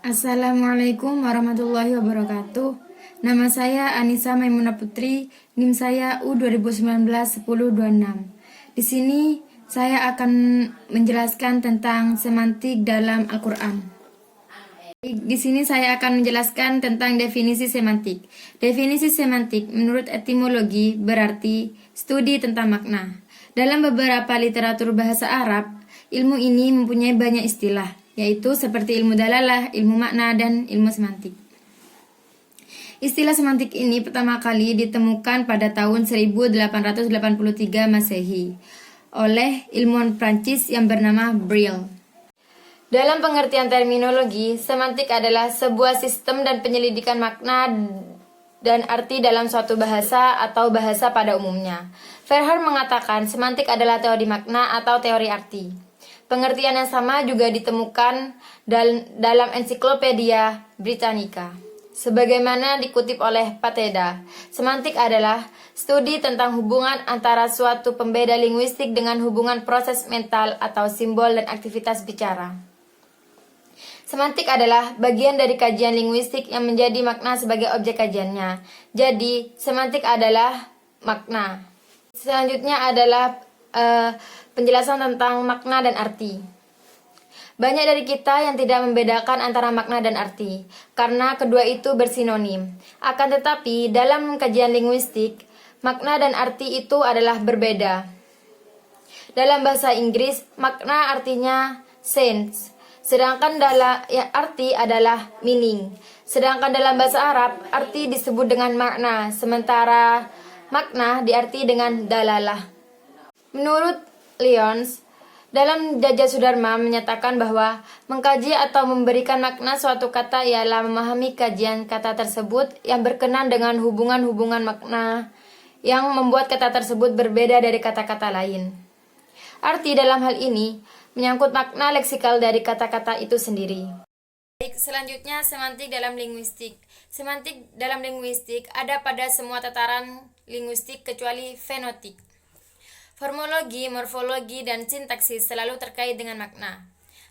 Assalamualaikum warahmatullahi wabarakatuh. Nama saya Anissa Maimunah Putri, NIM saya U2019-1026. Di sini saya akan menjelaskan tentang semantik dalam Al-Quran. Di sini saya akan menjelaskan tentang definisi semantik. Definisi semantik menurut etimologi berarti studi tentang makna. Dalam beberapa literatur bahasa Arab, ilmu ini mempunyai banyak istilah, yaitu seperti ilmu dalalah, ilmu makna, dan ilmu semantik. Istilah semantik ini pertama kali ditemukan pada tahun 1883 Masehi oleh ilmuwan Prancis yang bernama Brill. Dalam pengertian terminologi, semantik adalah sebuah sistem dan penyelidikan makna dan arti dalam suatu bahasa atau bahasa pada umumnya. Verhaer mengatakan semantik adalah teori makna atau teori arti. Pengertian yang sama juga ditemukan dalam Ensiklopedia Britannica. Sebagaimana dikutip oleh Pateda, semantik adalah studi tentang hubungan antara suatu pembeda linguistik dengan hubungan proses mental atau simbol dan aktivitas bicara. Semantik adalah bagian dari kajian linguistik yang menjadi makna sebagai objek kajiannya. Jadi, semantik adalah makna. Selanjutnya adalah penjelasan tentang makna dan arti. Banyak dari kita yang tidak membedakan antara makna dan arti, karena kedua itu bersinonim. Akan tetapi, dalam kajian linguistik, makna dan arti itu adalah berbeda. Dalam bahasa Inggris, makna artinya sense, sedangkan arti adalah meaning. Sedangkan dalam bahasa Arab, arti disebut dengan makna, sementara makna diarti dengan dalalah. Menurut Lyons, dalam Jajah Sudharma menyatakan bahwa mengkaji atau memberikan makna suatu kata ialah memahami kajian kata tersebut yang berkenan dengan hubungan-hubungan makna yang membuat kata tersebut berbeda dari kata-kata lain. Arti dalam hal ini menyangkut makna leksikal dari kata-kata itu sendiri. Baik, selanjutnya semantik dalam linguistik. Semantik dalam linguistik ada pada semua tataran linguistik kecuali fenotik. Formologi, morfologi, dan sintaksis selalu terkait dengan makna.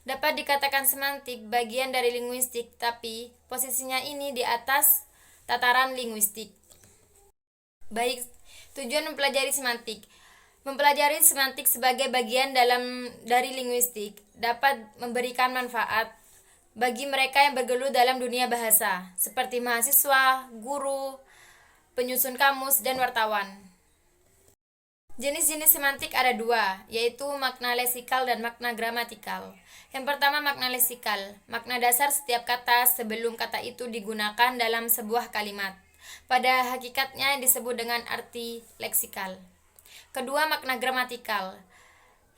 Dapat dikatakan semantik bagian dari linguistik, tapi posisinya ini di atas tataran linguistik. Baik, tujuan mempelajari semantik. Mempelajari semantik sebagai bagian dari linguistik dapat memberikan manfaat bagi mereka yang bergelut dalam dunia bahasa, seperti mahasiswa, guru, penyusun kamus, dan wartawan. Jenis-jenis semantik ada dua, yaitu makna leksikal dan makna gramatikal. Yang pertama, makna leksikal, makna dasar setiap kata sebelum kata itu digunakan dalam sebuah kalimat. Pada hakikatnya disebut dengan arti leksikal. Kedua, makna gramatikal,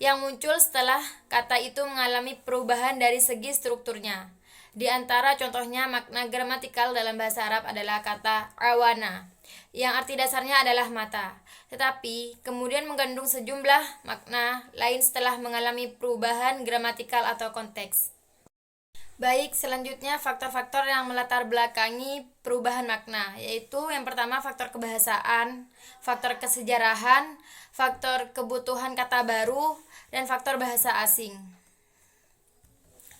yang muncul setelah kata itu mengalami perubahan dari segi strukturnya. Di antara contohnya makna gramatikal dalam bahasa Arab adalah kata awana, yang arti dasarnya adalah mata, tetapi kemudian mengandung sejumlah makna lain setelah mengalami perubahan gramatikal atau konteks. Baik, selanjutnya faktor-faktor yang melatar belakangi perubahan makna, yaitu yang pertama faktor kebahasaan, faktor kesejarahan, faktor kebutuhan kata baru, dan faktor bahasa asing.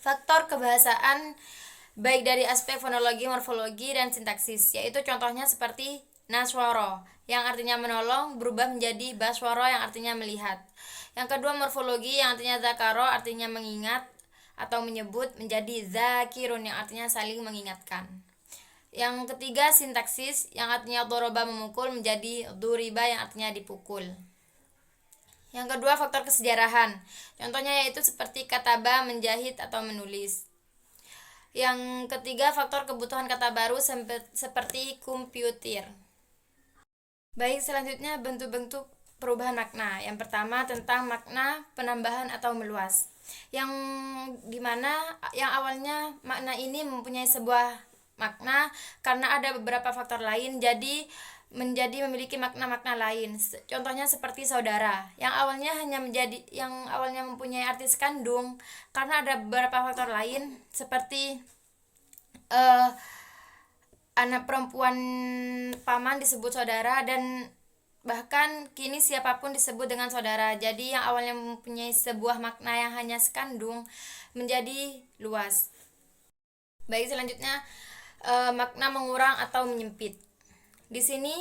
Faktor kebahasaan baik dari aspek fonologi, morfologi, dan sintaksis, yaitu contohnya seperti naswaro, yang artinya menolong, berubah menjadi baswaro yang artinya melihat. Yang kedua, morfologi, yang artinya zakaro, artinya mengingat atau menyebut, menjadi zakirun yang artinya saling mengingatkan. Yang ketiga, sintaksis, yang artinya doroba memukul, menjadi duriba yang artinya dipukul. Yang kedua, faktor kesejarahan, contohnya yaitu seperti kataba, menjahit atau menulis. Yang ketiga, faktor kebutuhan kata baru seperti komputer. Baik, selanjutnya bentuk-bentuk perubahan makna. Yang pertama tentang makna penambahan atau meluas, yang dimana yang awalnya makna ini mempunyai sebuah makna karena ada beberapa faktor lain jadi memiliki makna-makna lain. Contohnya seperti saudara, yang awalnya mempunyai arti sekandung karena ada beberapa faktor lain seperti anak perempuan paman disebut saudara, dan bahkan kini siapapun disebut dengan saudara. Jadi yang awalnya mempunyai sebuah makna yang hanya sekandung menjadi luas. Baik, selanjutnya makna mengurang atau menyempit. Di sini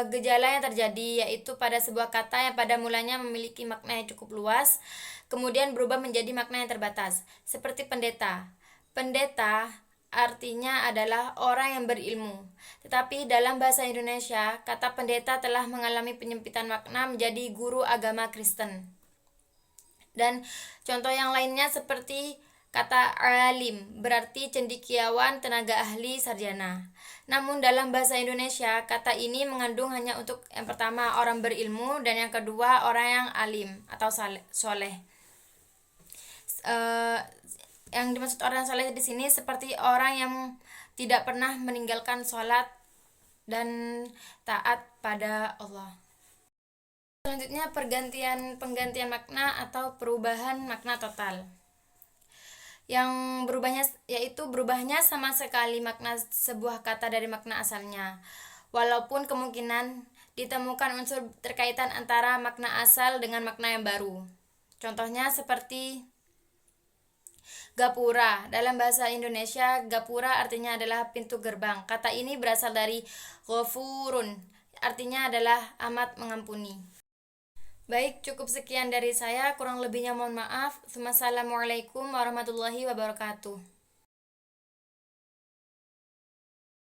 gejala yang terjadi yaitu pada sebuah kata yang pada mulanya memiliki makna yang cukup luas, kemudian berubah menjadi makna yang terbatas, seperti pendeta. Pendeta artinya adalah orang yang berilmu. Tetapi dalam bahasa Indonesia, kata pendeta telah mengalami penyempitan makna menjadi guru agama Kristen. Dan contoh yang lainnya seperti kata alim, berarti cendekiawan, tenaga ahli, sarjana. Namun dalam bahasa Indonesia, kata ini mengandung hanya untuk yang pertama orang berilmu dan yang kedua orang yang alim atau soleh. Eh, yang dimaksud orang soleh di sini seperti orang yang tidak pernah meninggalkan sholat dan taat pada Allah. Selanjutnya penggantian makna atau perubahan makna total. Yang berubahnya yaitu berubahnya sama sekali makna sebuah kata dari makna asalnya. Walaupun kemungkinan ditemukan unsur terkaitan antara makna asal dengan makna yang baru. Contohnya seperti gapura. Dalam bahasa Indonesia, gapura artinya adalah pintu gerbang. Kata ini berasal dari ghafurun, artinya adalah amat mengampuni. Baik, cukup sekian dari saya. Kurang lebihnya mohon maaf. Wassalamualaikum warahmatullahi wabarakatuh.